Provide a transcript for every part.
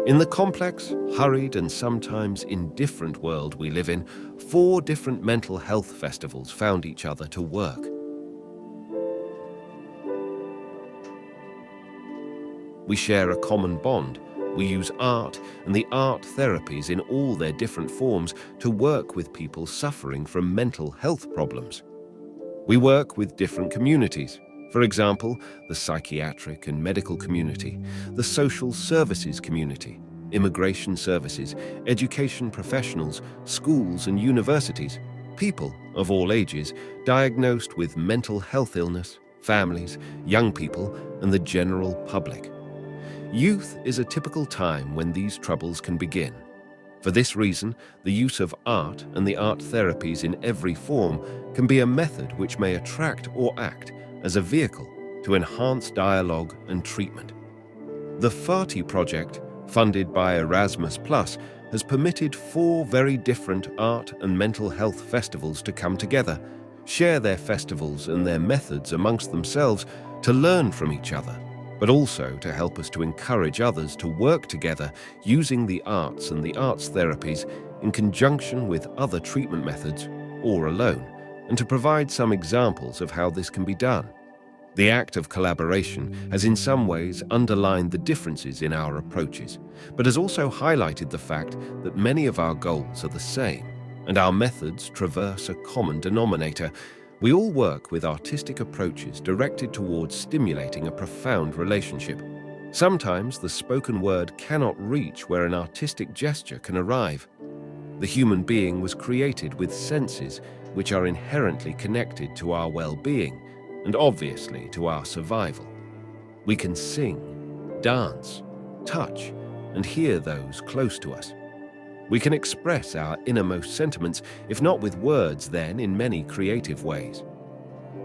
In the complex, hurried and sometimes indifferent world we live in, 4 different mental health festivals found each other to work. We share a common bond. We use art and the art therapies in all their different forms to work with people suffering from mental health problems. We work with different communities. For example, the psychiatric and medical community, the social services community, immigration services, education professionals, schools and universities, people of all ages diagnosed with mental health illness, families, young people, and the general public. Youth is a typical time when these troubles can begin. For this reason, the use of art and the art therapies in every form can be a method which may attract or act as a vehicle to enhance dialogue and treatment. The FE-ARTY project, funded by ERASMUS+, has permitted 4 very different art and mental health festivals to come together, share their festivals and their methods amongst themselves to learn from each other, but also to help us to encourage others to work together using the arts and the arts therapies in conjunction with other treatment methods or alone, and to provide some examples of how this can be done. The act of collaboration has in some ways underlined the differences in our approaches, but has also highlighted the fact that many of our goals are the same, and our methods traverse a common denominator. We all work with artistic approaches directed towards stimulating a profound relationship. Sometimes the spoken word cannot reach where an artistic gesture can arrive. The human being was created with senses which are inherently connected to our well-being and obviously to our survival. We can sing, dance, touch, and hear those close to us. We can express our innermost sentiments, if not with words, then in many creative ways.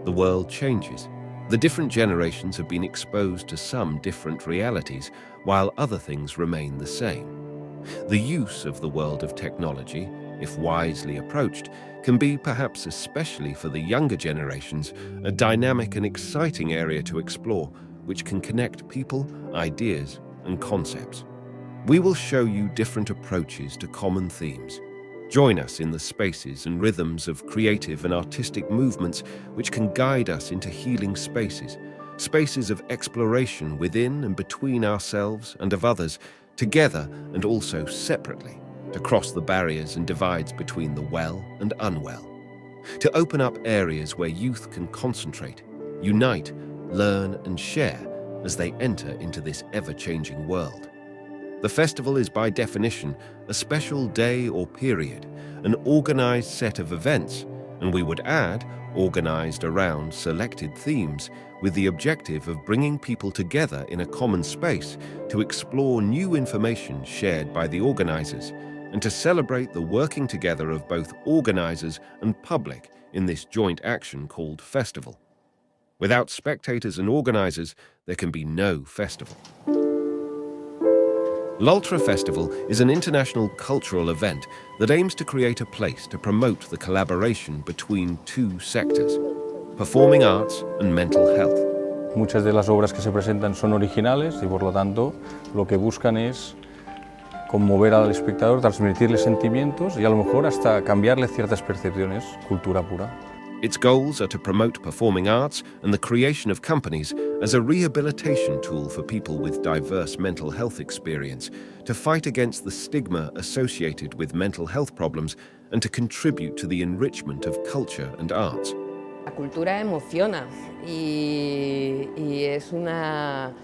The world changes. The different generations have been exposed to some different realities, while other things remain the same. The use of the world of technology, if wisely approached, can be, perhaps especially for the younger generations, a dynamic and exciting area to explore, which can connect people, ideas, and concepts. We will show you different approaches to common themes. Join us in the spaces and rhythms of creative and artistic movements which can guide us into healing spaces, spaces of exploration within and between ourselves and of others, together and also separately, to cross the barriers and divides between the well and unwell, to open up areas where youth can concentrate, unite, learn and share as they enter into this ever-changing world. The festival is by definition a special day or period, an organized set of events, and we would add, organized around selected themes, with the objective of bringing people together in a common space to explore new information shared by the organizers and to celebrate the working together of both organizers and public in this joint action called festival. Without spectators and organizers, there can be no festival. L'Ultra Festival is an international cultural event that aims to create a place to promote the collaboration between 2 sectors, performing arts and mental health. Muchas de las obras que se presentan son originales y por lo tanto lo que buscan es conmover al espectador, transmitirle sentimientos y a lo mejor hasta cambiarle ciertas percepciones, cultura pura. Its goals are to promote performing arts and the creation of companies as a rehabilitation tool for people with diverse mental health experience, to fight against the stigma associated with mental health problems and to contribute to the enrichment of culture and arts. La cultura emociona y es una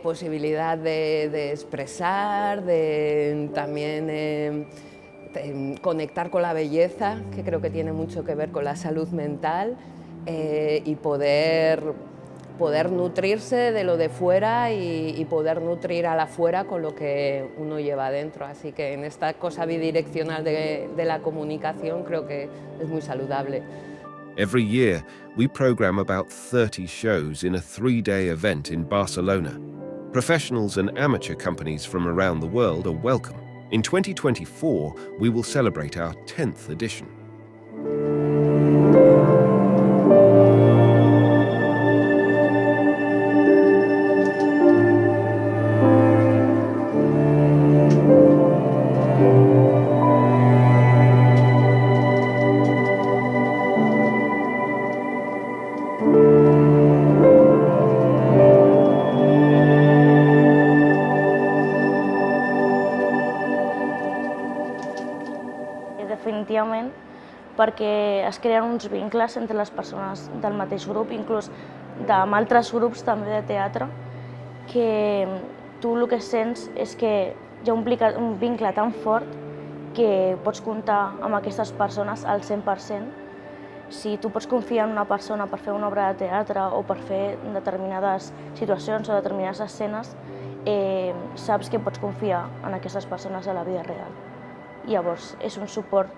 posibilidad de expresar, de también conectar con la belleza, que creo que tiene mucho que ver con la salud mental, y poder nutrirse de lo de fuera y poder nutrir a la afuera con lo que uno lleva adentro. Así que en esta cosa bidireccional de la comunicación creo que es muy saludable. Every year, we program about 30 shows in a 3-day event in Barcelona. Professionals and amateur companies from around the world are welcome. In 2024, we will celebrate our 10th edition. definitivament, perquè es creen uns vincles entre les persones del mateix grup, inclús amb altres grups també de teatre, que tu el que sents és que hi ha un vincle tan fort que pots comptar amb aquestes persones al 100%. Si tu pots confiar en una persona per fer una obra de teatre o per fer determinades situacions o determinades escenes, saps que pots confiar en aquestes persones a la vida real. Llavors, és un suport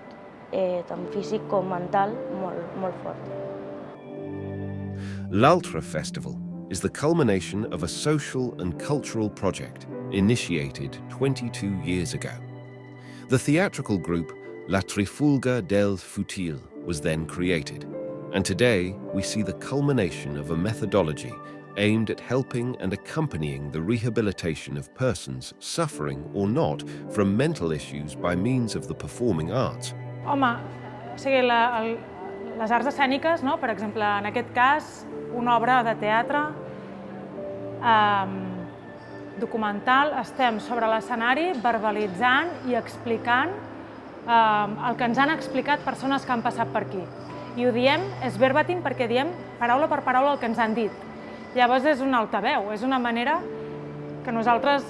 tant físic com mental molt fort. L'Altra Festival is the culmination of a social and cultural project initiated 22 years ago. The theatrical group La Trifulga del Futil was then created, and today we see the culmination of a methodology aimed at helping and accompanying the rehabilitation of persons suffering or not from mental issues by means of the performing arts. Home, o sigui, les arts escèniques, no? Per exemple, en aquest cas, una obra de teatre documental, estem sobre l'escenari verbalitzant i explicant el que ens han explicat persones que han passat per aquí. I ho diem, és verbatim, perquè diem paraula per paraula el que ens han dit. Llavors és un altaveu, és una manera que nosaltres,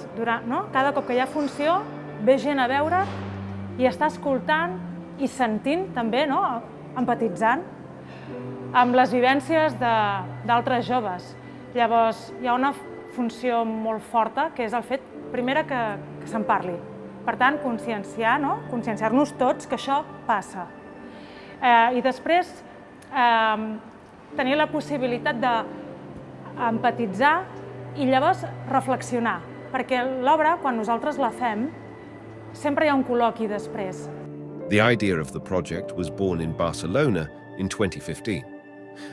cada cop que hi ha funció, ve gent a veure i està escoltant i sentint també, empatitzant amb les vivències d'altres joves. Llavors hi ha una funció molt forta, que és el fet, primera, que se'n parli. Per tant, conscienciar-nos tots que això passa. I després, tenir la possibilitat d'empatitzar i llavors reflexionar, perquè l'obra, quan nosaltres la fem, sempre hi ha un col·loqui després. The idea of the project was born in Barcelona in 2015.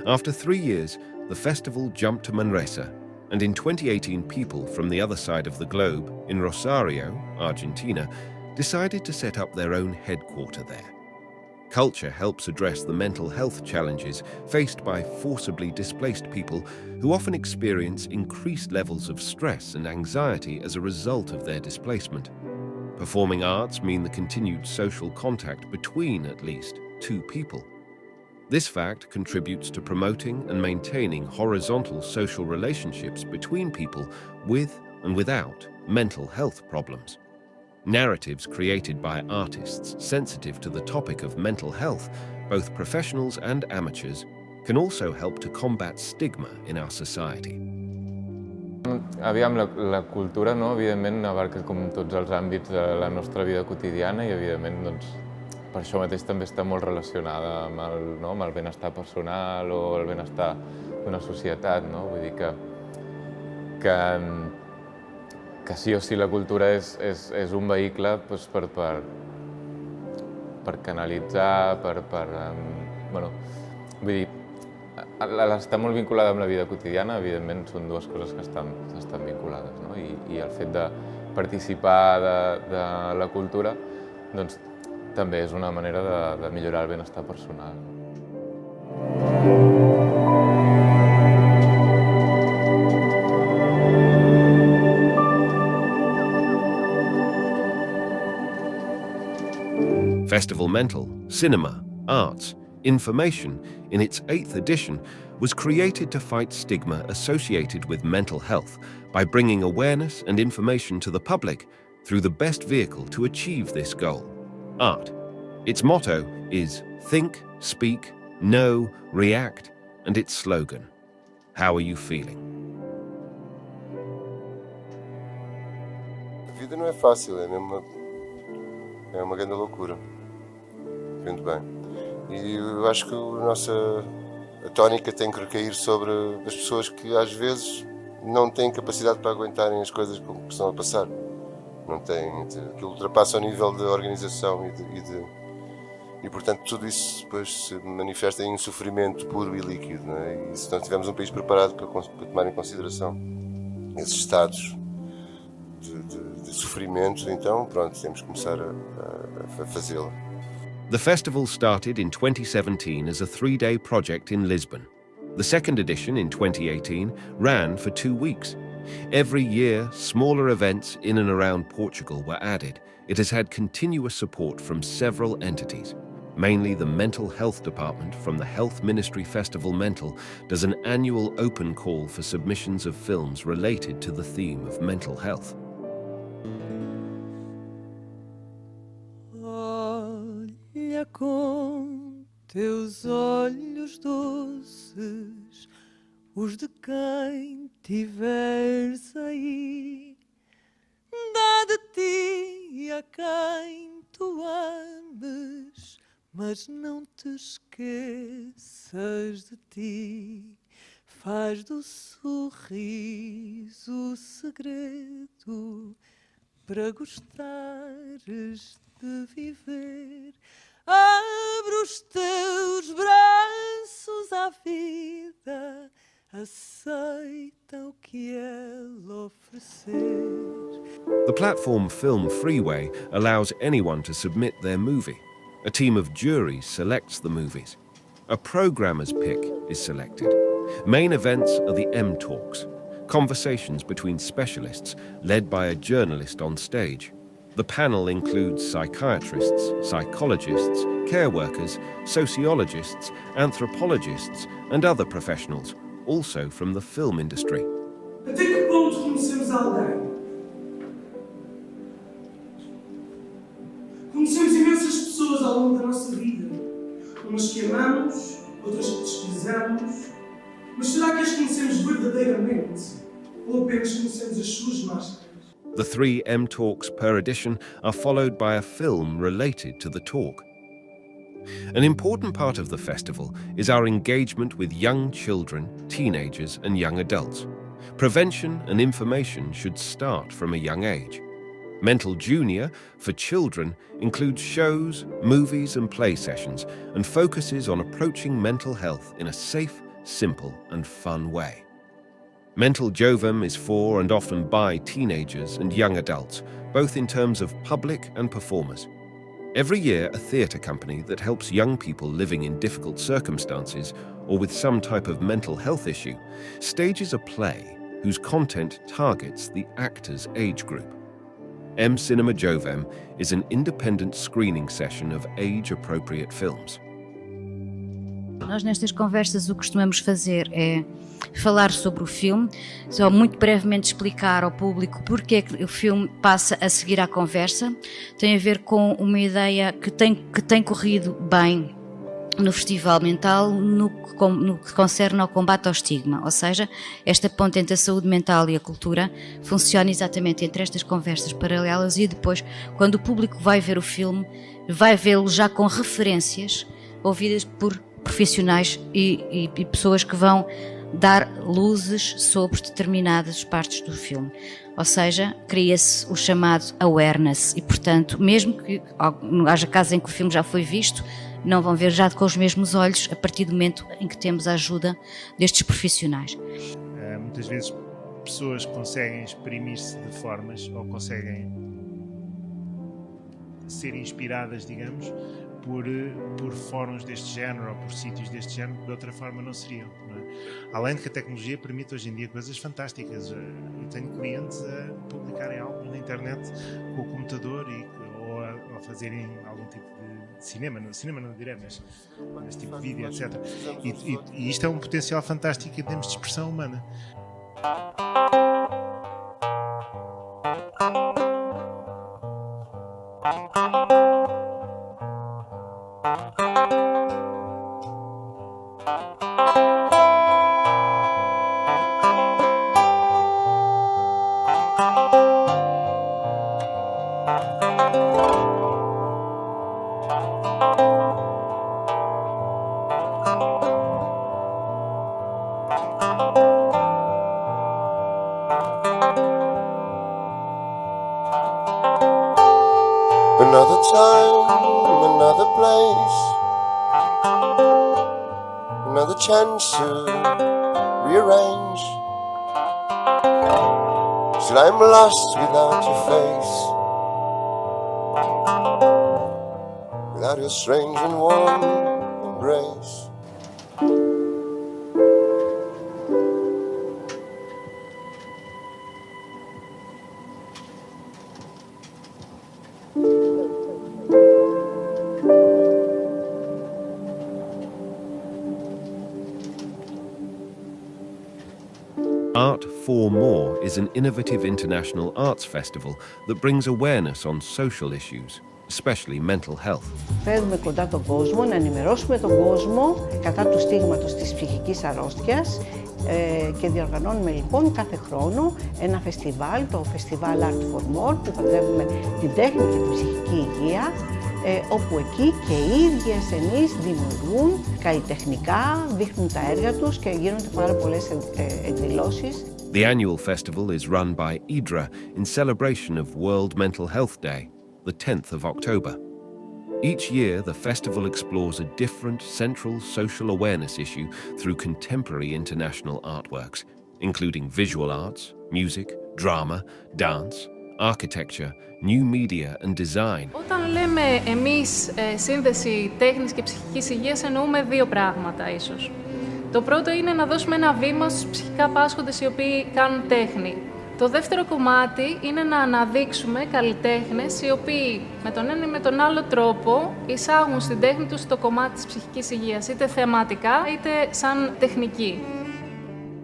After 3 years, the festival jumped to Manresa, and in 2018 people from the other side of the globe, in Rosario, Argentina, decided to set up their own headquarter there. Culture helps address the mental health challenges faced by forcibly displaced people who often experience increased levels of stress and anxiety as a result of their displacement. Performing arts mean the continued social contact between at least two people. This fact contributes to promoting and maintaining horizontal social relationships between people with and without mental health problems. Narratives created by artists sensitive to the topic of mental health, both professionals and amateurs, can also help to combat stigma in our society. Aviam, la cultura, evidentment, abarca com tots els àmbits de la nostra vida quotidiana i, evidentment, doncs, per això mateix també està molt relacionada amb el benestar personal o el benestar d'una societat. Vull dir que sí o sí la cultura és un vehicle per canalitzar, vull dir, està molt vinculada amb la vida quotidiana, evidentment són dues coses que estan vinculades, i el fet de participar de la cultura doncs també és una manera de millorar el benestar personal. Festival Mental, Cinema, Arts, Information, in its 8th edition, was created to fight stigma associated with mental health by bringing awareness and information to the public through the best vehicle to achieve this goal, art. Its motto is Think, Speak, Know, React, and its slogan, How are you feeling? A vida não é fácil, é uma grande loucura. Muito bem. E eu acho que a tónica tem que recair sobre as pessoas que às vezes não têm capacidade para aguentarem as coisas que estão a passar. Não têm, aquilo ultrapassa o nível de organização e portanto tudo isso depois se manifesta em um sofrimento puro e líquido, E se não tivermos um país preparado para tomar em consideração esses estados de sofrimento, então pronto, temos que começar a fazê-lo. The festival started in 2017 as a 3-day project in Lisbon. The second edition in 2018 ran for 2 weeks, Every year, smaller events in and around Portugal were added. It has had continuous support from several entities. Mainly the Mental Health Department from the Health Ministry Festival Mental does an annual open call for submissions of films related to the theme of mental health. Olha com teus olhos doces, os de quem tiveres aí, dá de ti a quem tu ames, mas não te esqueças de ti. Faz do sorriso o segredo para gostares de viver. Abre os teus braços à vida, aceita o que ela oferecer. The platform Film Freeway allows anyone to submit their movie. A team of juries selects the movies. A programmer's pick is selected. Main events are the M-Talks, conversations between specialists led by a journalist on stage. The panel includes psychiatrists, psychologists, care workers, sociologists, anthropologists, and other professionals, also from the film industry. Até que ponto conhecemos alguém? Conhecemos imensas pessoas ao longo da nossa vida. Umas que amamos, outras que desprezamos. Mas será que as conhecemos verdadeiramente? Ou apenas conhecemos as suas máscaras? The 3 M-Talks per edition are followed by a film related to the talk. An important part of the festival is our engagement with young children, teenagers and young adults. Prevention and information should start from a young age. Mental Junior, for children, includes shows, movies and play sessions and focuses on approaching mental health in a safe, simple and fun way. Mental Jovem is for and often by teenagers and young adults, both in terms of public and performers. Every year, a theatre company that helps young people living in difficult circumstances or with some type of mental health issue stages a play whose content targets the actor's age group. M Cinema Jovem is an independent screening session of age-appropriate films. Nós nestas conversas o que costumamos fazer é falar sobre o filme, só muito brevemente explicar ao público porque é que o filme passa a seguir à conversa. Tem a ver com uma ideia que tem corrido bem no Festival Mental no que concerne ao combate ao estigma, ou seja, esta ponte entre a saúde mental e a cultura funciona exatamente entre estas conversas paralelas e depois, quando o público vai ver o filme, vai vê-lo já com referências ouvidas por profissionais e pessoas que vão dar luzes sobre determinadas partes do filme. Ou seja, cria-se o chamado awareness e, portanto, mesmo que haja casos em que o filme já foi visto, não vão ver já com os mesmos olhos a partir do momento em que temos a ajuda destes profissionais. Muitas vezes pessoas conseguem exprimir-se de formas ou conseguem ser inspiradas, digamos, por fóruns deste género ou por sítios deste género que de outra forma não seriam. Não é? Além de que a tecnologia permite hoje em dia coisas fantásticas. Eu tenho clientes a publicarem algo na internet com o computador ou a fazerem algum tipo de cinema não direi, mas esse tipo de vídeo, etc. E isto é um potencial fantástico em termos de expressão humana. Another time, another place, another chance to rearrange. Still I'm lost without your face, without your strange and warm embrace. 4 More is an innovative international arts festival that brings awareness on social issues, especially mental health. Φέρνουμε κοντά τον κόσμο, να ενημερώσουμε τον κόσμο κατά του στίγματος της ψυχικής αρρώστιας και διοργανώνουμε λοιπόν κάθε χρόνο ένα φεστιβάλ, το φεστιβάλ Art for More, που παντρεύουμε την τέχνη και την ψυχική υγεία, όπου εκεί και οι ίδιοι ασθενείς δημιουργούν καλλιτεχνικά, δείχνουν τα έργα τους και γίνονται πάρα πολλές εκδηλώσεις. The annual festival is run by IDRA in celebration of World Mental Health Day, the 10th of October. Each year, the festival explores a different central social awareness issue through contemporary international artworks, including visual arts, music, drama, dance, architecture, new media and design. Όταν λέμε εμείς σύνδεση τέχνης και ψυχικής υγείας, εννοούμε δύο πράγματα ίσως. Το πρώτο είναι να δώσουμε ένα βήμα στους ψυχικά πάσχοντες οι οποίοι κάνουν τέχνη. Το δεύτερο κομμάτι είναι να αναδείξουμε καλλιτέχνες οι οποίοι με τον ένα ή με τον άλλο τρόπο εισάγουν στην τέχνη τους το κομμάτι της ψυχικής υγείας, είτε θεματικά είτε σαν τεχνική.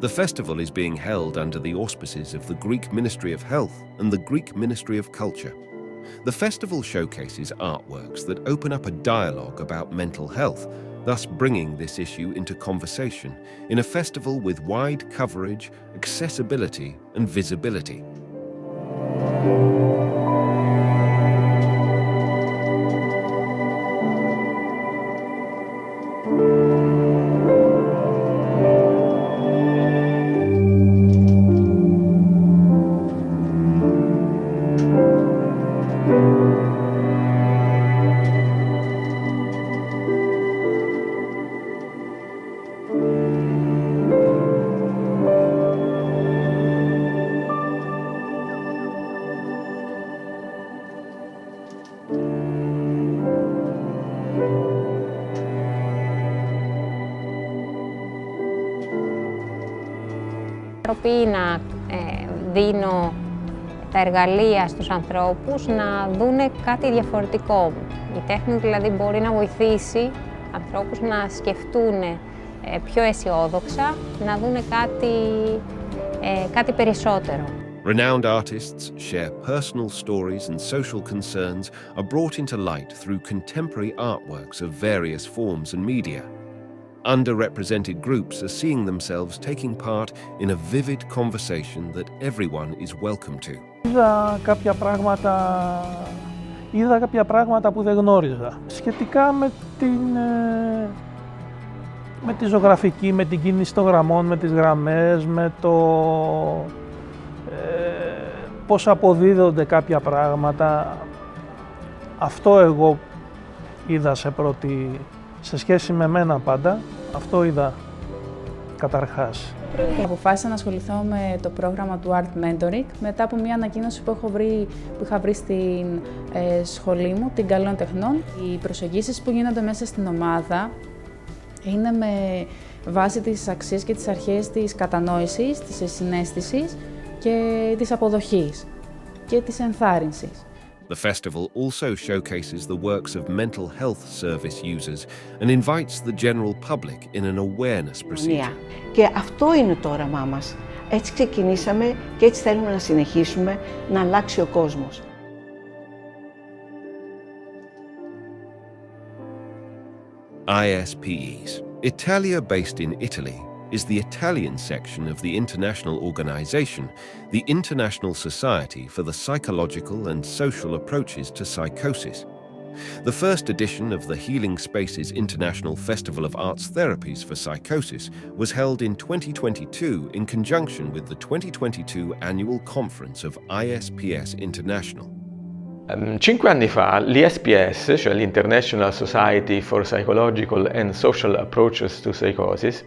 The festival is being held under the auspices of the Greek Ministry of Health and the Greek Ministry of Culture. The festival showcases artworks that open up a dialogue about mental health, thus bringing this issue into conversation in a festival with wide coverage, accessibility and visibility. Να δίνω τα εργαλεία στους ανθρώπους να δούνε κάτι διαφορετικό. Η τέχνη δηλαδή μπορεί να βοηθήσει ανθρώπους να σκεφτούν πιο αισιόδοξα, να δούνε κάτι περισσότερο. Renowned artists share personal stories and social concerns are brought into light through contemporary artworks of various forms and media. Underrepresented groups are seeing themselves taking part in a vivid conversation that everyone is welcome to. Είδα κάποια πράγματα που δεν γνώριζα. Σχετικά με τη ζωγραφική, με την κίνηση των γραμμών, με τις γραμμές, με το πώς αποδίδονται κάποια πράγματα. Αυτό εγώ είδα σε σχέση με μένα πάντα, αυτό είδα καταρχάς. Αποφάσισα να ασχοληθώ με το πρόγραμμα του Art Mentoring μετά από μια ανακοίνωση που είχα βρει στην σχολή μου, την Καλών Τεχνών. Οι προσεγγίσεις που γίνονται μέσα στην ομάδα είναι με βάση τις αξίες και τις αρχές της κατανόησης, της συναίσθησης και της αποδοχής και της ενθάρρυνσης. The festival also showcases the works of mental health service users and invites the general public in an awareness procedure. Και αυτό είναι το όραμά μας. Έτσι ξεκινήσαμε και έτσι θέλουμε να συνεχίσουμε να αλλάξει ο κόσμος. ISPEs. Italia, based in Italy, is the Italian section of the international organization, the International Society for the Psychological and Social Approaches to Psychosis. The first edition of the Healing Spaces International Festival of Arts Therapies for Psychosis was held in 2022 in conjunction with the 2022 annual conference of ISPS International. 5 anni fa l'ISPS, cioè l'International Society for Psychological and Social Approaches to Psychosis,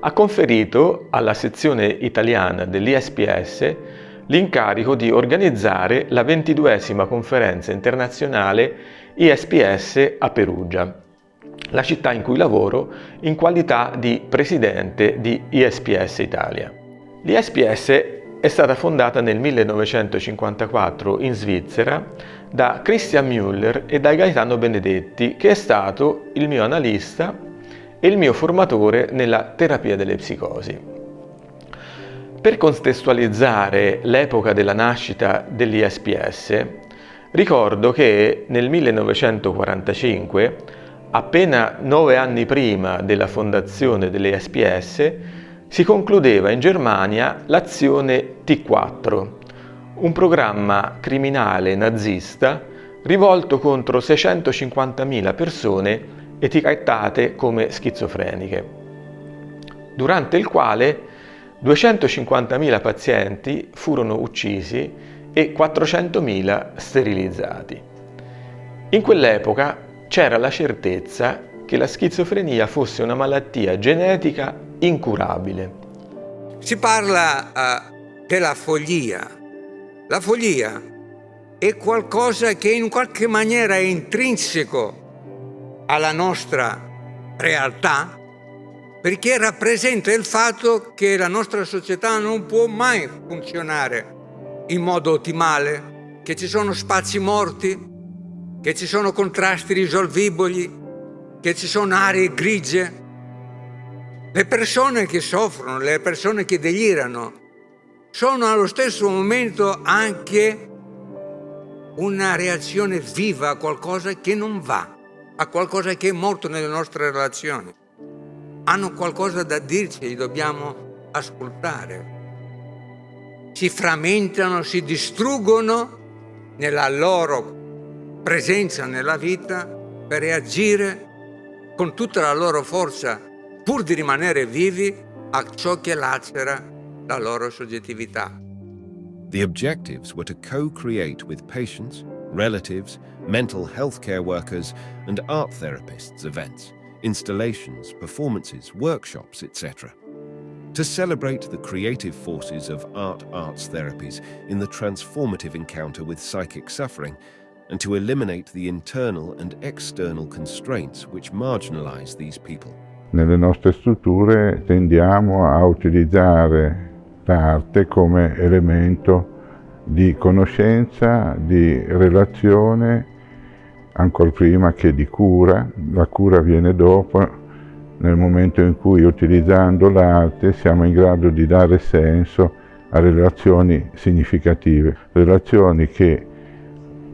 ha conferito alla sezione italiana dell'ISPS l'incarico di organizzare la 22esima conferenza internazionale ISPS a Perugia, la città in cui lavoro in qualità di presidente di ISPS Italia. L'ISPS è stata fondata nel 1954 in Svizzera da Christian Müller e da Gaetano Benedetti, che è stato il mio analista e il mio formatore nella terapia delle psicosi. Per contestualizzare l'epoca della nascita dell'ISPS, ricordo che nel 1945, appena 9 anni prima della fondazione dell'ISPS, si concludeva in Germania l'azione T4, un programma criminale nazista rivolto contro 650.000 persone etichettate come schizofreniche, durante il quale 250.000 pazienti furono uccisi e 400.000 sterilizzati. In quell'epoca c'era la certezza che la schizofrenia fosse una malattia genetica incurabile. Si parla della follia. La follia è qualcosa che in qualche maniera è intrinseco alla nostra realtà, perché rappresenta il fatto che la nostra società non può mai funzionare in modo ottimale, che ci sono spazi morti, che ci sono contrasti risolvibili, che ci sono aree grigie. Le persone che soffrono, le persone che delirano, sono allo stesso momento anche una reazione viva a qualcosa che non va, a qualcosa che è morto nelle nostre relazioni. Hanno qualcosa da dirci, li dobbiamo ascoltare. Si frammentano, si distruggono nella loro presenza nella vita per reagire con tutta la loro forza, pur di rimanere vivi, a ciò che lacera la loro soggettività. The objectives were to co-create with patients, relatives, mental health care workers and art therapists events, installations, performances, workshops, etc. To celebrate the creative forces of arts therapies in the transformative encounter with psychic suffering, and to eliminate the internal and external constraints which marginalize these people. Nelle nostre strutture tendiamo a utilizzare l'arte come elemento di conoscenza, di relazione, ancor prima che di cura. La cura viene dopo, nel momento in cui, utilizzando l'arte, siamo in grado di dare senso a relazioni significative, relazioni che,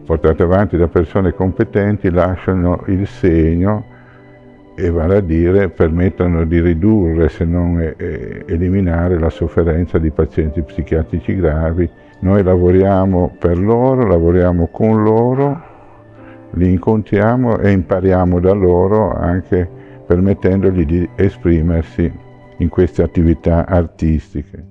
portate avanti da persone competenti, lasciano il segno e, vale a dire, permettono di ridurre, se non eliminare, la sofferenza di pazienti psichiatrici gravi. Noi lavoriamo per loro, lavoriamo con loro, li incontriamo e impariamo da loro, anche permettendogli di esprimersi in queste attività artistiche.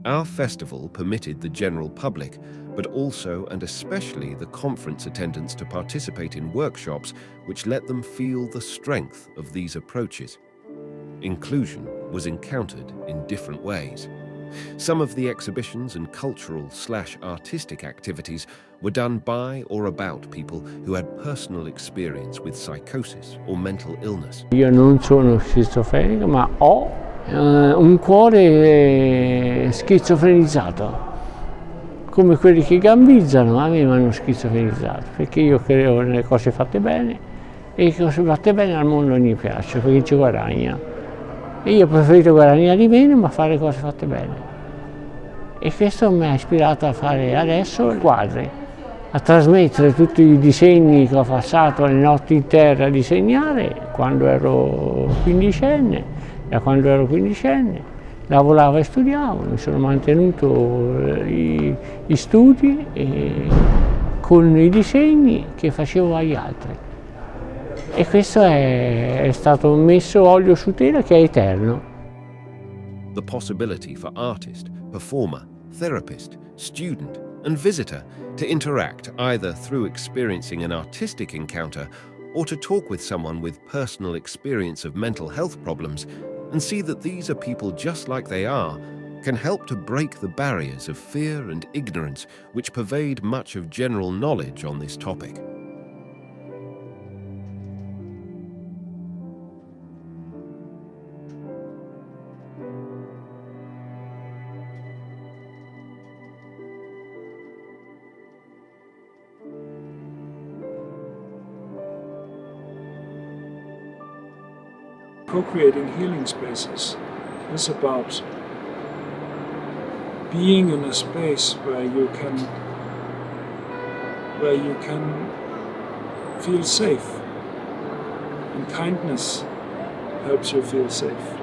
Our festival permitted the general public, but also and especially the conference attendants, to participate in workshops which let them feel the strength of these approaches. Inclusion was encountered in different ways. Some of the exhibitions and cultural/artistic activities were done by or about people who had personal experience with psychosis or mental illness. Io non sono schizofrenico, ma ho un cuore schizofrenizzato, come quelli che gambizzano. A me mi hanno schizofrenizzato, perché io credo nelle cose fatte bene, e le cose fatte bene al mondo non mi piacciono, perché ci guadagna. E io ho preferito guadagnare di meno, ma fare cose fatte bene. E questo mi ha ispirato a fare adesso quadri, a trasmettere tutti i disegni che ho passato le notti in terra a disegnare quando ero quindicenne. Da quando ero quindicenne lavoravo e studiavo, mi sono mantenuto gli studi con i disegni che facevo agli altri. E questo è stato messo olio su tela, che è eterno. The possibility for artist, performer, therapist, student and visitor to interact either through experiencing an artistic encounter or to talk with someone with personal experience of mental health problems and see that these are people just like they are can help to break the barriers of fear and ignorance which pervade much of general knowledge on this topic. Co-creating healing spaces is about being in a space where you can feel safe, and kindness helps you feel safe.